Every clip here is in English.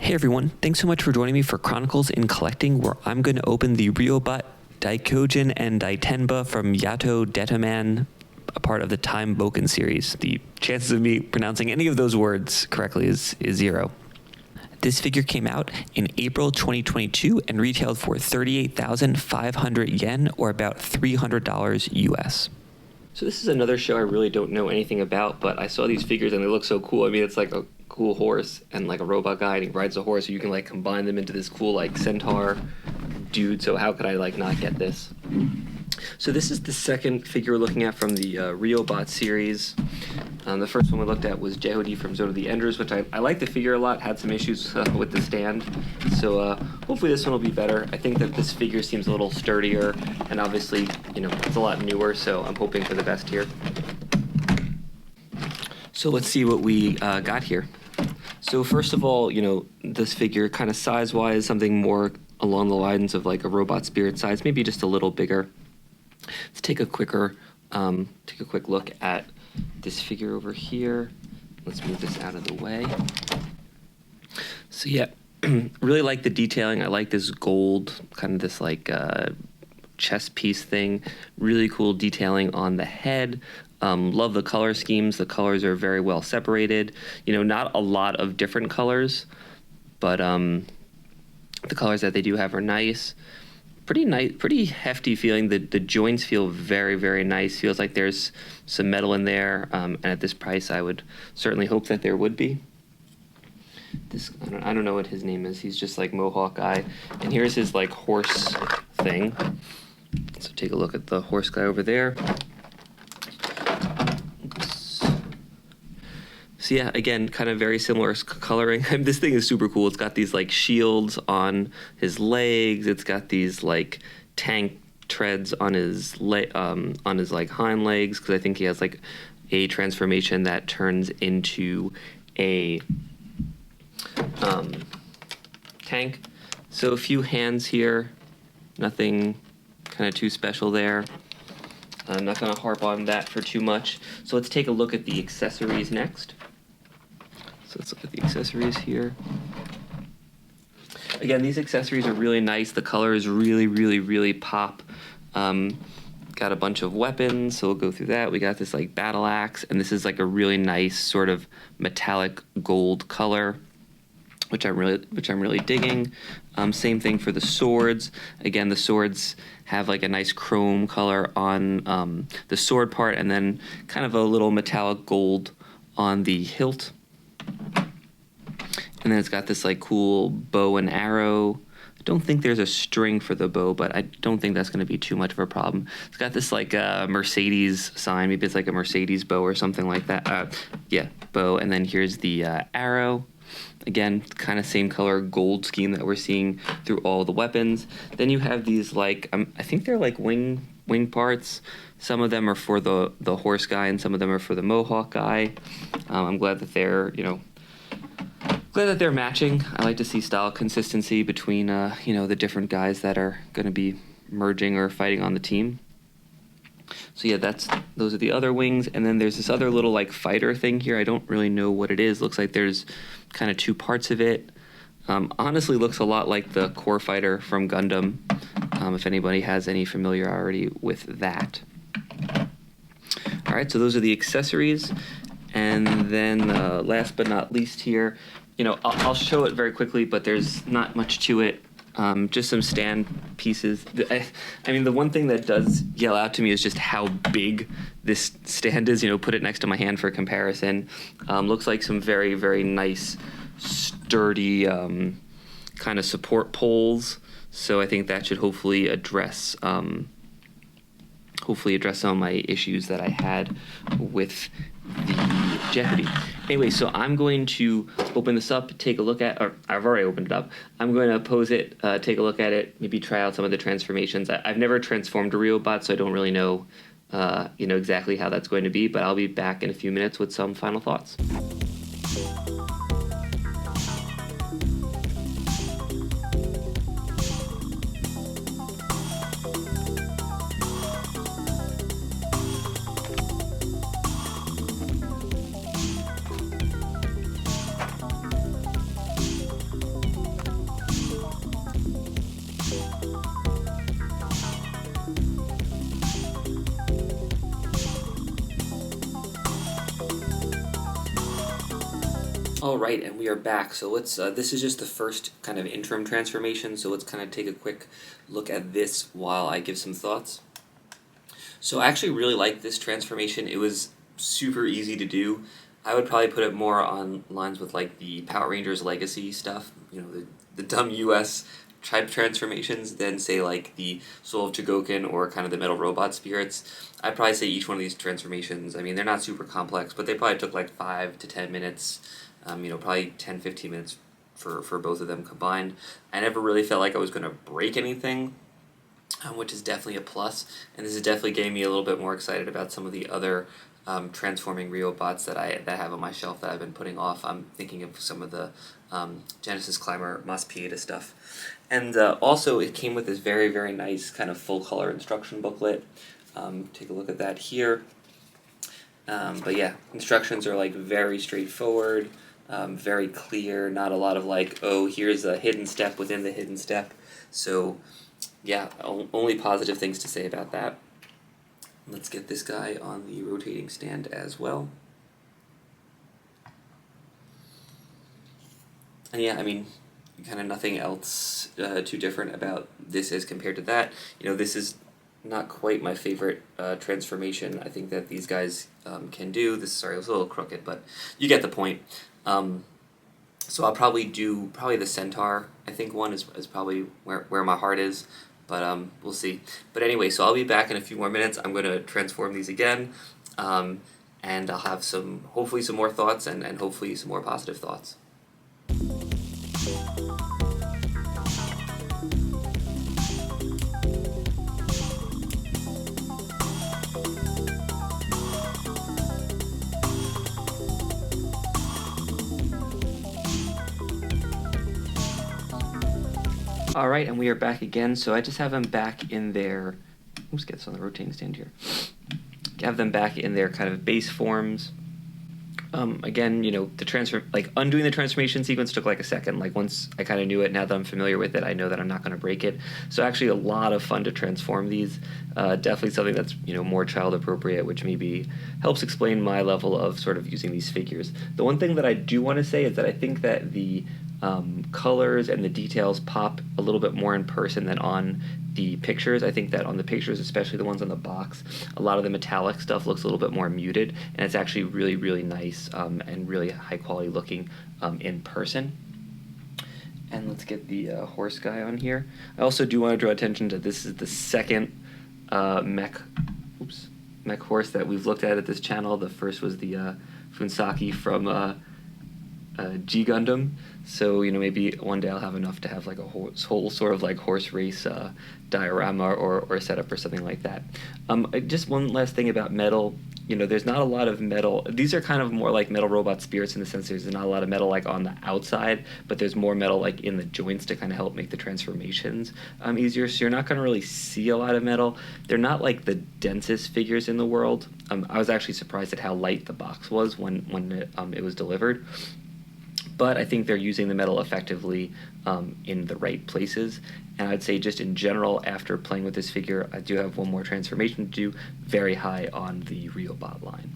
Hey everyone, thanks so much for joining me for Chronicles in Collecting, where I'm going to open the Riobot Daikyojin Daitenba from Yattodetaman, a part of the Time Bokan series. The chances of me pronouncing any of those words correctly is zero. This figure came out in April 2022 and retailed for 38,500 yen, or about $300 US. So this is another show I really don't know anything about, but I saw these figures and they look so cool. I mean, it's like a cool horse and like a robot guy, and he rides a horse, so you can like combine them into this cool like centaur dude. So how could I like not get this? So this is the second figure we're looking at from the Riobot series. The first one we looked at was Jehudi from Zone of the Enders, which I like the figure a lot, had some issues with the stand. So hopefully this one will be better. I think that this figure seems a little sturdier, and obviously, you know, it's a lot newer, so I'm hoping for the best here. So let's see what we got here. So first of all, you know, this figure kind of size-wise, something more along the lines of like a robot spirit size, maybe just a little bigger. Let's take a quick look at this figure over here. Let's move this out of the way. So yeah, really like the detailing. I like this gold, kind of this like chest piece thing. Really cool detailing on the head. Love the color schemes. The colors are very well separated. You know, not a lot of different colors, but the colors that they do have are nice. Pretty nice, pretty hefty feeling. The joints feel very, very nice. Feels like there's some metal in there, and at this price, I would certainly hope that there would be. This I don't know what his name is. He's just like Mohawk guy, and here's his like horse thing. So take a look at the horse guy over there. So yeah, again, kind of very similar coloring. This thing is super cool. It's got these like shields on his legs. It's got these like tank treads on his like hind legs, because I think he has like a transformation that turns into a tank. So a few hands here, nothing kind of too special there. I'm not going to harp on that for too much. So let's take a look at the accessories next. So let's look at the accessories here. Again, these accessories are really nice. The colors really, really, really pop. Got a bunch of weapons, so we'll go through that. We got this like battle axe, and this is like a really nice sort of metallic gold color, which I'm really digging. Same thing for the swords. Again, the swords have like a nice chrome color on the sword part, and then kind of a little metallic gold on the hilt. And then it's got this like cool bow and arrow. I don't think there's a string for the bow, but I don't think that's going to be too much of a problem. It's got this like Mercedes sign. Maybe it's like a Mercedes bow or something like that. Yeah, bow. And then here's the arrow. Again, kind of same color gold scheme that we're seeing through all the weapons. Then you have these like, I think they're like wing parts. Some of them are for the horse guy, and some of them are for the Mohawk guy. I'm glad that they're, you know, matching. I like to see style consistency between, you know, the different guys that are going to be merging or fighting on the team. So yeah, those are the other wings, and then there's this other little like fighter thing here. I don't really know what it is. Looks like there's kind of two parts of it. Honestly, looks a lot like the core fighter from Gundam. If anybody has any familiarity with that. All right, so those are the accessories, and then last but not least here, you know, I'll show it very quickly, but there's not much to it. Just some stand pieces. I mean, the one thing that does yell out to me is just how big this stand is. You know, put it next to my hand for comparison. Looks like some very, very nice, sturdy kind of support poles. So I think that should hopefully address some of my issues that I had with the Jehudi. Anyway, so I'm going to open this up, take a look at, or I've already opened it up. I'm going to pose it, take a look at it, maybe try out some of the transformations. I've never transformed a Riobot, so I don't really know, you know, exactly how that's going to be, but I'll be back in a few minutes with some final thoughts. All right, and we are back. So let's. This is just the first kind of interim transformation. So let's kind of take a quick look at this while I give some thoughts. So I actually really like this transformation. It was super easy to do. I would probably put it more on lines with like the Power Rangers Legacy stuff. You know, the dumb US type transformations than say like the Soul of Chogokin or kind of the Metal Robot Spirits. I'd probably say each one of these transformations, I mean, they're not super complex, but they probably took like 5 to 10 minutes, probably 10, 15 minutes for both of them combined. I never really felt like I was going to break anything, which is definitely a plus, and this is definitely getting me a little bit more excited about some of the other transforming Riobots that I have on my shelf that I've been putting off. I'm thinking of some of the Genesis Climber Mas Pieta stuff. And also it came with this very, very nice kind of full color instruction booklet. Take a look at that here. But yeah, instructions are like very straightforward, very clear, not a lot of like, oh, here's a hidden step within the hidden step. So yeah, only positive things to say about that. Let's get this guy on the rotating stand as well. And yeah, I mean, kind of nothing else too different about this as compared to that. You know, this is not quite my favorite transformation I think that these guys can do. This, sorry, it was a little crooked, but you get the point. So I'll probably do the Centaur, I think one is probably where my heart is, but we'll see. But anyway, so I'll be back in a few more minutes. I'm going to transform these again, and I'll have hopefully some more thoughts and hopefully some more positive thoughts. All right, and we are back again. So I just have them back in their, oops, get this on the rotating stand here. Have them back in their kind of base forms. Again, you know, undoing the transformation sequence took like a second. Like once I kind of knew it, now that I'm familiar with it, I know that I'm not going to break it. So actually a lot of fun to transform these. Definitely something that's, you know, more child appropriate, which maybe helps explain my level of sort of using these figures. The one thing that I do want to say is that I think that the colors and the details pop a little bit more in person than on the pictures. I think that on the pictures, especially the ones on the box, a lot of the metallic stuff looks a little bit more muted, and it's actually really, really nice and really high quality looking in person. And let's get the horse guy on here. I also do want to draw attention to this is the second mech horse that we've looked at this channel. The first was the Funsaki from G Gundam. So, you know, maybe one day I'll have enough to have like a whole sort of like horse race diorama or setup or something like that. Just one last thing about metal. You know, there's not a lot of metal. These are kind of more like metal robot spirits in the sense there's not a lot of metal like on the outside, but there's more metal like in the joints to kind of help make the transformations easier. So you're not going to really see a lot of metal. They're not like the densest figures in the world. I was actually surprised at how light the box was when it was delivered. But I think they're using the metal effectively in the right places. And I'd say just in general, after playing with this figure, I do have one more transformation to do, very high on the Riobot line.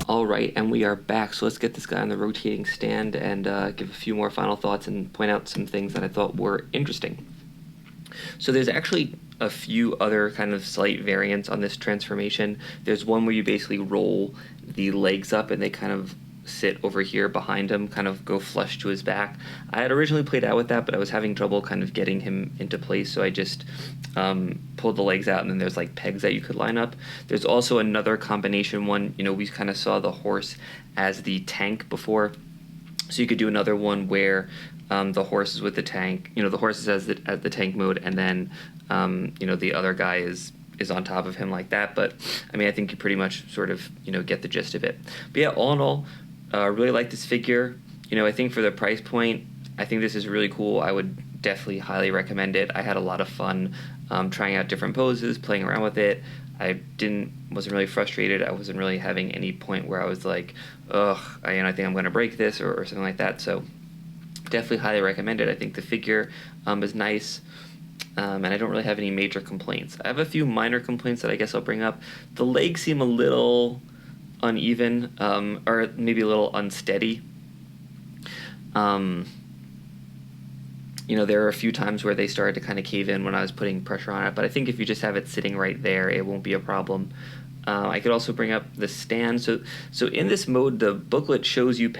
All right, and we are back. So let's get this guy on the rotating stand and give a few more final thoughts and point out some things that I thought were interesting. So there's actually a few other kind of slight variants on this transformation. There's one where you basically roll the legs up and they kind of sit over here behind him, kind of go flush to his back. I had originally played out with that, but I was having trouble kind of getting him into place, so I just pulled the legs out, and then there's like pegs that you could line up. There's also another combination one. You know, we kind of saw the horse as the tank before, so you could do another one where the horse is with the tank. You know, the horse is as the tank mode, and then you know, the other guy is on top of him like that. But I mean, I think you pretty much sort of, you know, get the gist of it. But yeah, all in all, really like this figure. You know, I think for the price point, I think this is really cool. I would definitely highly recommend it. I had a lot of fun trying out different poses, playing around with it. I wasn't really frustrated. I wasn't really having any point where I was like, ugh, I think I'm going to break this or something like that. So definitely highly recommend it. I think the figure is nice, and I don't really have any major complaints. I have a few minor complaints that I guess I'll bring up. The legs seem a little uneven, or maybe a little unsteady. There are a few times where they started to kind of cave in when I was putting pressure on it, but I think if you just have it sitting right there, it won't be a problem. I could also bring up the stand. So in this mode, the booklet shows you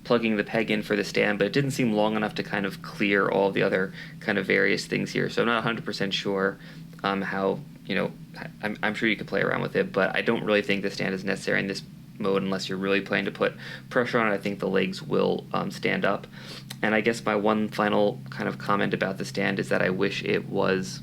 plugging the peg in for the stand, but it didn't seem long enough to kind of clear all the other kind of various things here. So I'm not 100% sure how, I'm sure you could play around with it, but I don't really think the stand is necessary in this mode unless you're really planning to put pressure on it. I think the legs will stand up. And I guess my one final kind of comment about the stand is that I wish it was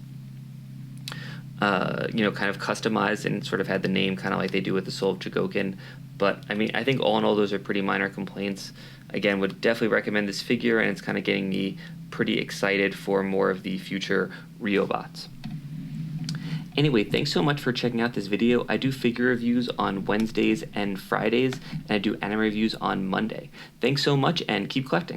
kind of customized and sort of had the name kind of like they do with the Soul of Chogokin. But I think all in all, those are pretty minor complaints. Again, would definitely recommend this figure, and it's kind of getting me pretty excited for more of the future Riobots. Anyway, thanks so much for checking out this video. I do figure reviews on Wednesdays and Fridays, and I do anime reviews on Monday. Thanks so much, and keep collecting.